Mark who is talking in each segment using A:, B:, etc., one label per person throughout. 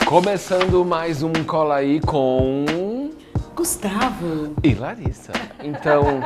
A: Começando mais um Cola aí com...
B: Gustavo
A: e Larissa. Então,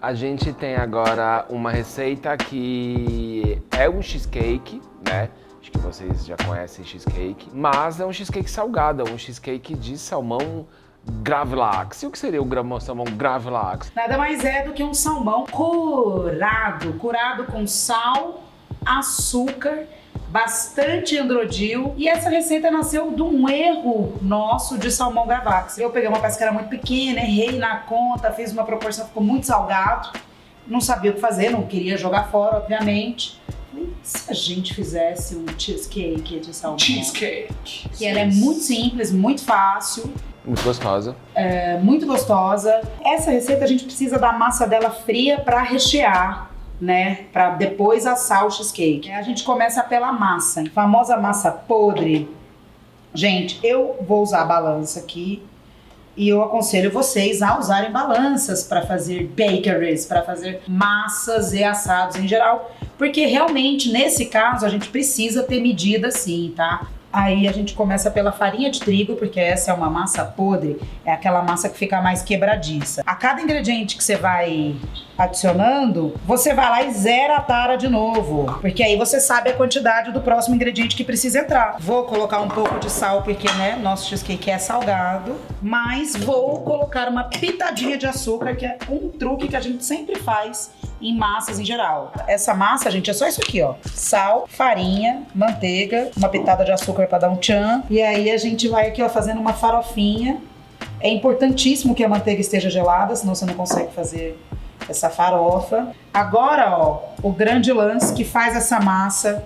A: a gente tem agora uma receita que é um cheesecake, né? Acho que vocês já conhecem cheesecake, mas é um cheesecake salgado, é um cheesecake de salmão gravlax. E o que seria o salmão gravlax?
B: nada mais é do que um salmão curado com sal, açúcar, bastante androdil. E essa receita nasceu de um erro nosso de salmão gravlax. Eu peguei uma peça que era muito pequena, errei na conta, fiz uma proporção, ficou muito salgado. Não sabia o que fazer, não queria jogar fora, obviamente. E se a gente fizesse um cheesecake de salmão?
A: Cheesecake.
B: Que ela é muito simples, muito fácil.
A: Muito gostosa.
B: É muito gostosa. Essa receita a gente precisa da massa dela fria para rechear, né? Para depois assar o cheesecake. A gente começa pela massa, a famosa massa podre. Gente, eu vou usar a balança aqui e eu aconselho vocês a usarem balanças para fazer bakeries, para fazer massas e assados em geral, porque realmente nesse caso a gente precisa ter medida sim, tá? Aí a gente começa pela farinha de trigo, porque essa é uma massa podre, é aquela massa que fica mais quebradiça. A cada ingrediente que você vai adicionando, você vai lá e zera a tara de novo, porque aí você sabe a quantidade do próximo ingrediente que precisa entrar. Vou colocar um pouco de sal, porque né, nosso cheesecake é salgado, mas vou colocar uma pitadinha de açúcar, que é um truque que a gente sempre faz em massas em geral. Essa massa, gente, é só isso aqui, ó. Sal, farinha, manteiga, uma pitada de açúcar para dar um tchan. E aí a gente vai aqui, ó, fazendo uma farofinha. É importantíssimo que a manteiga esteja gelada, senão você não consegue fazer essa farofa. Agora, ó, o grande lance que faz essa massa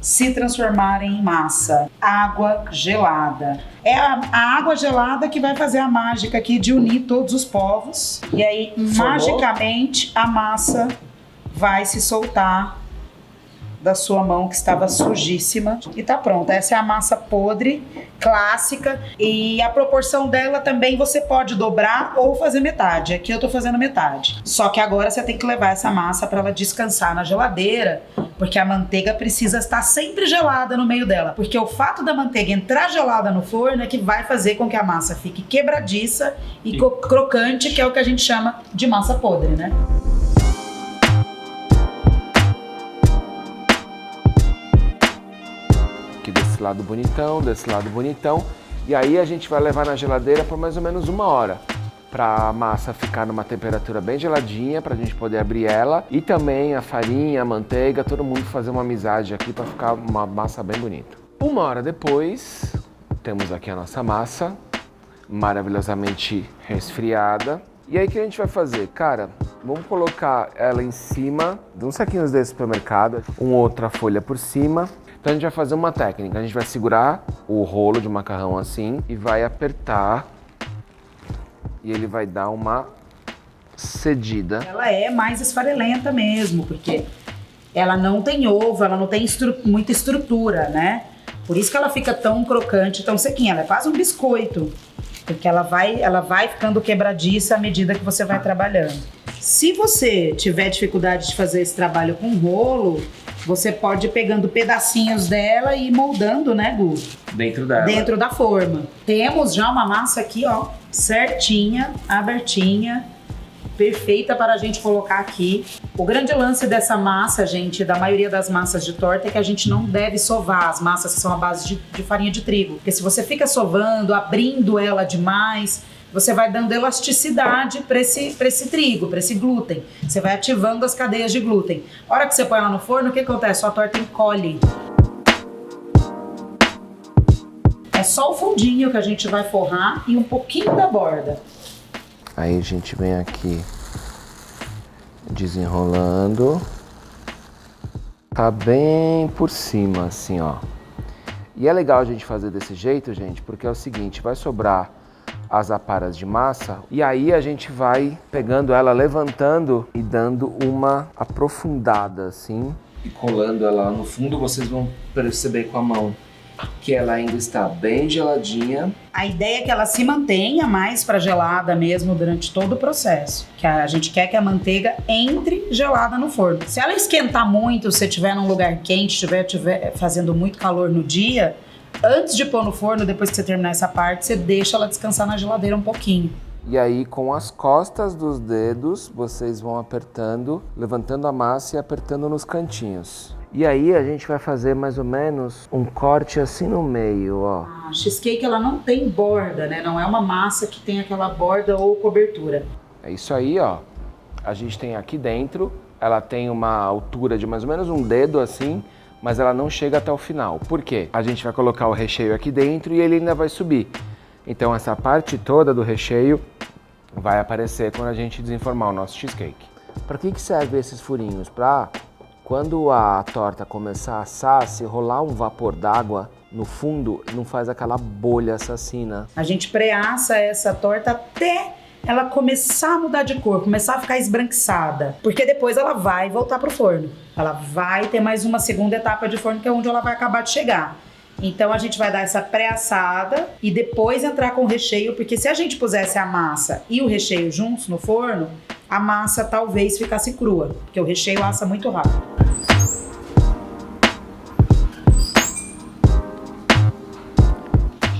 B: se transformar em massa: água gelada. É a água gelada que vai fazer a mágica aqui de unir todos os povos. E aí, magicamente, a massa vai se soltar da sua mão que estava sujíssima. E tá pronta. Essa é a massa podre, clássica. E a proporção dela também você pode dobrar ou fazer metade. Aqui eu tô fazendo metade. Só que agora você tem que levar essa massa para ela descansar na geladeira, porque a manteiga precisa estar sempre gelada no meio dela. Porque o fato da manteiga entrar gelada no forno é que vai fazer com que a massa fique quebradiça e crocante, que é o que a gente chama de massa podre, né?
A: Desse lado bonitão, desse lado bonitão. E aí a gente vai levar na geladeira por mais ou menos 1 hora, para a massa ficar numa temperatura bem geladinha, para a gente poder abrir ela. E também a farinha, a manteiga, todo mundo fazer uma amizade aqui para ficar uma massa bem bonita. 1 hora depois, temos aqui a nossa massa, maravilhosamente resfriada. E aí o que a gente vai fazer? Cara, vamos colocar ela em cima de uns saquinhos desse supermercado, outra folha por cima. Então a gente vai fazer uma técnica, a gente vai segurar o rolo de macarrão assim e vai apertar e ele vai dar uma cedida.
B: Ela é mais esfarelenta mesmo, porque ela não tem ovo, ela não tem muita estrutura, né? Por isso que ela fica tão crocante, tão sequinha, ela é quase um biscoito, porque ela vai ficando quebradiça à medida que você vai trabalhando. Se você tiver dificuldade de fazer esse trabalho com rolo, você pode ir pegando pedacinhos dela e ir moldando, né, Gu?
A: Dentro dela.
B: Dentro da forma. Temos já uma massa aqui, ó, certinha, abertinha, perfeita para a gente colocar aqui. O grande lance dessa massa, gente, da maioria das massas de torta, é que a gente não deve sovar as massas que são à base de farinha de trigo. Porque se você fica sovando, abrindo ela demais, você vai dando elasticidade para esse trigo, para esse glúten. Você vai ativando as cadeias de glúten. A hora que você põe ela no forno, o que acontece? Sua torta encolhe. É só o fundinho que a gente vai forrar e um pouquinho da borda.
A: Aí a gente vem aqui desenrolando. Tá bem por cima, assim, ó. E é legal a gente fazer desse jeito, gente, porque é o seguinte, vai sobrar as aparas de massa e aí a gente vai pegando ela, levantando e dando uma aprofundada assim e colando ela lá no fundo. Vocês vão perceber com a mão que ela ainda está bem geladinha.
B: A ideia é que ela se mantenha mais para gelada mesmo durante todo o processo. Que a gente quer que a entre gelada no forno. Se ela esquentar muito, se estiver num lugar quente, estiver fazendo muito calor no dia, Antes de pôr no forno, depois que você terminar essa parte, você deixa ela descansar na geladeira um pouquinho.
A: E aí, com as costas dos dedos, vocês vão apertando, levantando a massa e apertando nos cantinhos. E aí, a gente vai fazer mais ou menos um corte assim no meio, ó.
B: A cheesecake, ela não tem borda, né? Não é uma massa que tem aquela borda ou cobertura.
A: É isso aí, ó. A gente tem aqui dentro, ela tem uma altura de mais ou menos um dedo assim, mas ela não chega até o final. Por quê? A gente vai colocar o recheio aqui dentro e ele ainda vai subir. Então essa parte toda do recheio vai aparecer quando a gente desenformar o nosso cheesecake. Para que serve esses furinhos? Para quando a torta começar a assar, se rolar um vapor d'água no fundo, não faz aquela bolha assassina.
B: A gente pré-assa essa torta até ela começar a mudar de cor, começar a ficar esbranquiçada. Porque depois ela vai voltar pro forno. Ela vai ter mais uma segunda etapa de forno, que é onde ela vai acabar de chegar. Então a gente vai dar essa pré-assada e depois entrar com o recheio, porque se a gente pusesse a massa e o recheio juntos no forno, a massa talvez ficasse crua, porque o recheio assa muito rápido.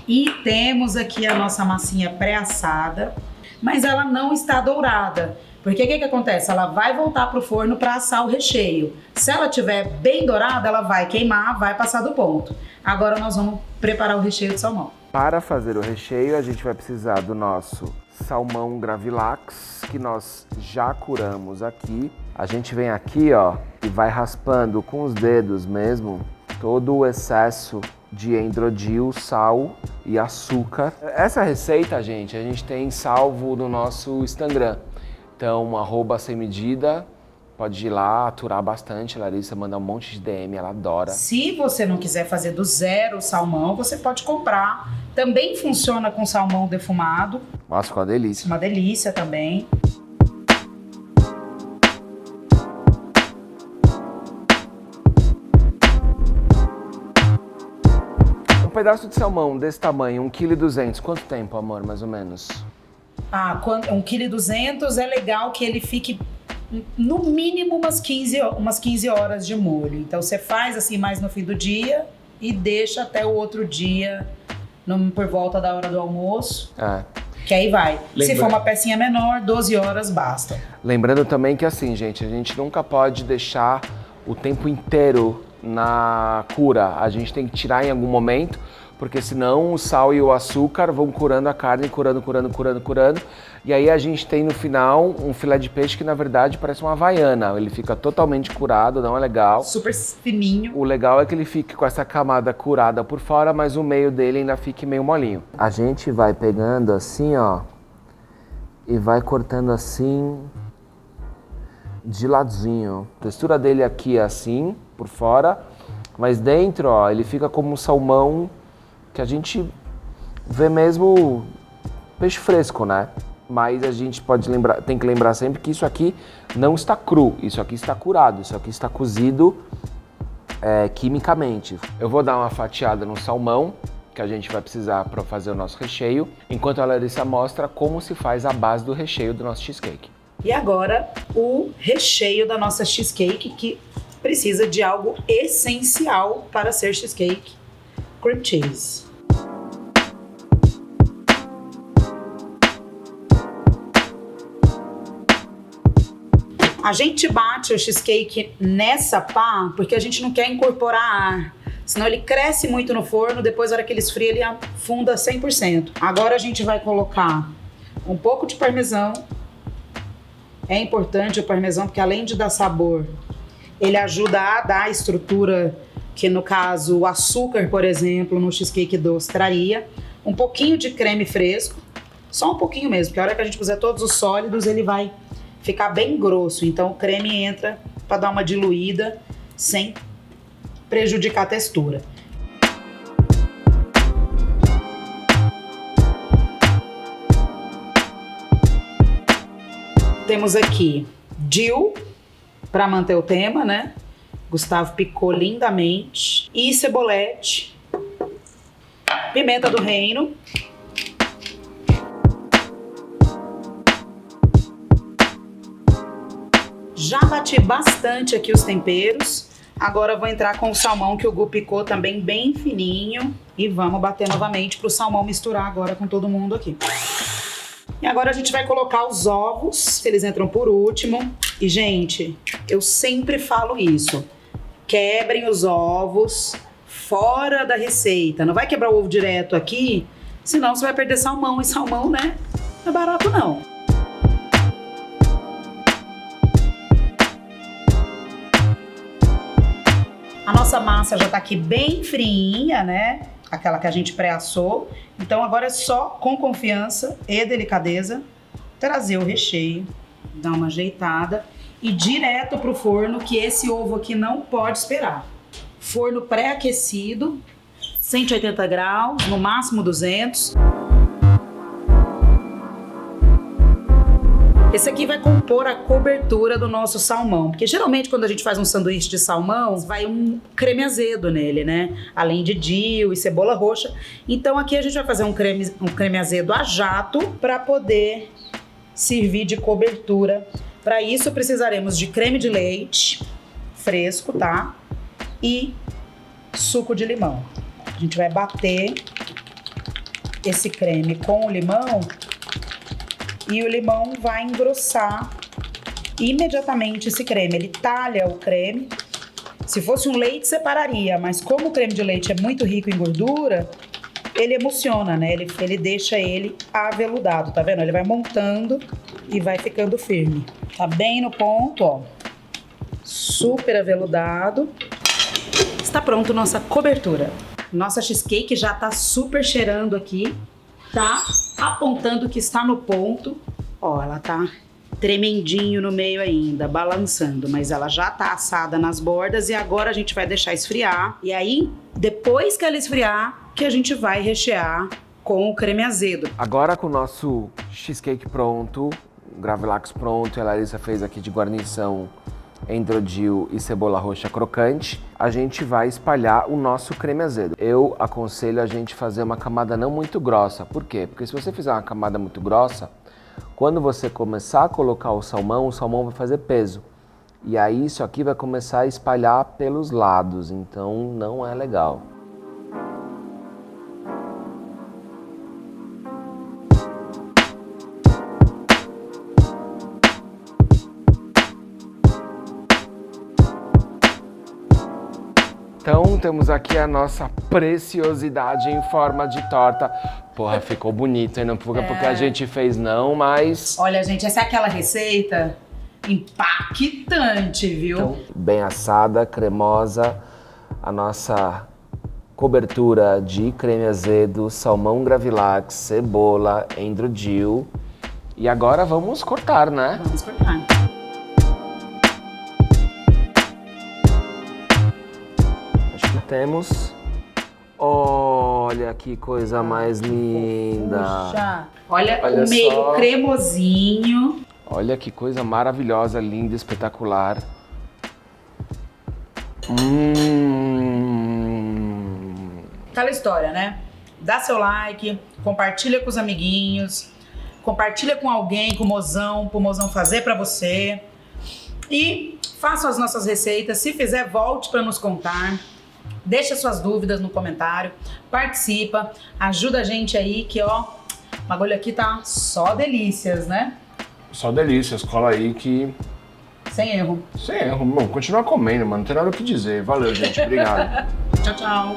B: E temos aqui a nossa massinha pré-assada, mas ela não está dourada. Porque o que acontece? Ela vai voltar para o forno para assar o recheio. Se ela estiver bem dourada, ela vai queimar, vai passar do ponto. Agora nós vamos preparar o recheio de salmão.
A: Para fazer o recheio, a gente vai precisar do nosso salmão Gravilax, que nós já curamos aqui. A gente vem aqui, ó, e vai raspando com os dedos mesmo todo o excesso de endrodil, sal e açúcar. Essa receita, gente, a gente tem salvo no nosso Instagram. Então, @semedida, pode ir lá, aturar bastante. A Larissa manda um monte de DM, ela adora.
B: Se você não quiser fazer do zero o salmão, você pode comprar. Também funciona com salmão defumado.
A: Nossa, ficou uma delícia.
B: Uma delícia também.
A: Um pedaço de salmão desse tamanho, 1,2 kg, quanto tempo, amor, mais ou menos?
B: 1,2 kg é legal que ele fique no mínimo umas 15 horas de molho. Então você faz assim mais no fim do dia e deixa até o outro dia, por volta da hora do almoço. Que aí vai. Se for uma pecinha menor, 12 horas basta.
A: Lembrando também que assim, gente, a gente nunca pode deixar o tempo inteiro na cura. A gente tem que tirar em algum momento, porque senão o sal e o açúcar vão curando a carne, curando. E aí a gente tem no final um filé de peixe que na verdade parece uma havaiana. Ele fica totalmente curado, não é legal.
B: Super fininho.
A: O legal é que ele fique com essa camada curada por fora, mas o meio dele ainda fique meio molinho. A gente vai pegando assim, ó, e vai cortando assim, de ladinho. A textura dele aqui é assim, por fora, mas dentro, ó, ele fica como um salmão que a gente vê mesmo peixe fresco, né? Mas a gente tem que lembrar sempre que isso aqui não está cru, isso aqui está curado, isso aqui está cozido quimicamente. Eu vou dar uma fatiada no salmão, que a gente vai precisar para fazer o nosso recheio, enquanto a Larissa mostra como se faz a base do recheio do nosso cheesecake.
B: E agora o recheio da nossa cheesecake, que precisa de algo essencial para ser cheesecake: cream cheese. A gente bate o cheesecake nessa pá porque a gente não quer incorporar ar, senão ele cresce muito no forno, depois na hora que ele esfria ele afunda 100%. Agora a gente vai colocar um pouco de parmesão. É importante o parmesão porque além de dar sabor, ele ajuda a dar estrutura que no caso o açúcar, por exemplo, no cheesecake doce traria. Um pouquinho de creme fresco, só um pouquinho mesmo, porque a hora que a gente puser todos os sólidos ele vai ficar bem grosso, então o creme entra para dar uma diluída sem prejudicar a textura. Temos aqui dill, para manter o tema, né? Gustavo picou lindamente. E cebolete, pimenta do reino. Já bati bastante aqui os temperos. Agora eu vou entrar com o salmão que o Gu picou também bem fininho. E vamos bater novamente pro salmão misturar agora com todo mundo aqui. E agora a gente vai colocar os ovos, eles entram por último. E, gente, eu sempre falo isso. Quebrem os ovos fora da receita. Não vai quebrar o ovo direto aqui, senão você vai perder salmão. E salmão, né, não é barato não. A nossa massa já tá aqui bem friinha, né? Aquela que a gente pré-assou. Então agora é só com confiança e delicadeza trazer o recheio, dar uma ajeitada e direto pro forno, que esse ovo aqui não pode esperar. Forno pré-aquecido, 180 graus, no máximo 200. Esse aqui vai compor a cobertura do nosso salmão, porque geralmente quando a gente faz um sanduíche de salmão, vai um creme azedo nele, né? Além de dill e cebola roxa. Então aqui a gente vai fazer um creme azedo a jato para poder servir de cobertura. Para isso precisaremos de creme de leite fresco, tá? E suco de limão. A gente vai bater esse creme com o limão. E o limão vai engrossar imediatamente esse creme. Ele talha o creme. Se fosse um leite, separaria. Mas como o creme de leite é muito rico em gordura, ele emulsiona, né? Ele deixa ele aveludado, tá vendo? Ele vai montando e vai ficando firme. Tá bem no ponto, ó. Super aveludado. Está pronto nossa cobertura. Nossa cheesecake já tá super cheirando aqui. Tá apontando que está no ponto. Ó, ela tá tremendinho no meio ainda, balançando, mas ela já tá assada nas bordas e agora a gente vai deixar esfriar. E aí, depois que ela esfriar, que a gente vai rechear com o creme azedo.
A: Agora com o nosso cheesecake pronto, o Gravlax pronto, e a Larissa fez aqui de guarnição endrodil e cebola roxa crocante, a gente vai espalhar o nosso creme azedo. Eu aconselho a gente fazer uma camada não muito grossa. Por quê? Porque se você fizer uma camada muito grossa, quando você começar a colocar o salmão vai fazer peso. E aí isso aqui vai começar a espalhar pelos lados, então não é legal. Então temos aqui a nossa preciosidade em forma de torta. Porra, ficou bonito, hein? Não fica porque a gente fez não, mas...
B: Olha, gente, essa é aquela receita impactante, viu?
A: Então, bem assada, cremosa, a nossa cobertura de creme azedo, salmão Gravlax, cebola, endrodil. E agora vamos cortar, né?
B: Vamos cortar.
A: Temos. Olha que coisa mais linda.
B: Puxa. Olha o meio só. Cremosinho.
A: Olha que coisa maravilhosa, linda, espetacular.
B: Aquela história, né? Dá seu like, compartilha com os amiguinhos, compartilha com alguém, com o mozão, pro mozão fazer pra você. E faça as nossas receitas. Se fizer, volte pra nos contar. Deixa suas dúvidas no comentário, participa, ajuda a gente aí que, ó, o bagulho aqui tá só delícias, né?
A: Só delícias, cola aí que...
B: Sem erro.
A: Sem erro, bom, continua comendo, mano, não tem nada o que dizer. Valeu, gente, obrigado.
B: Tchau, tchau.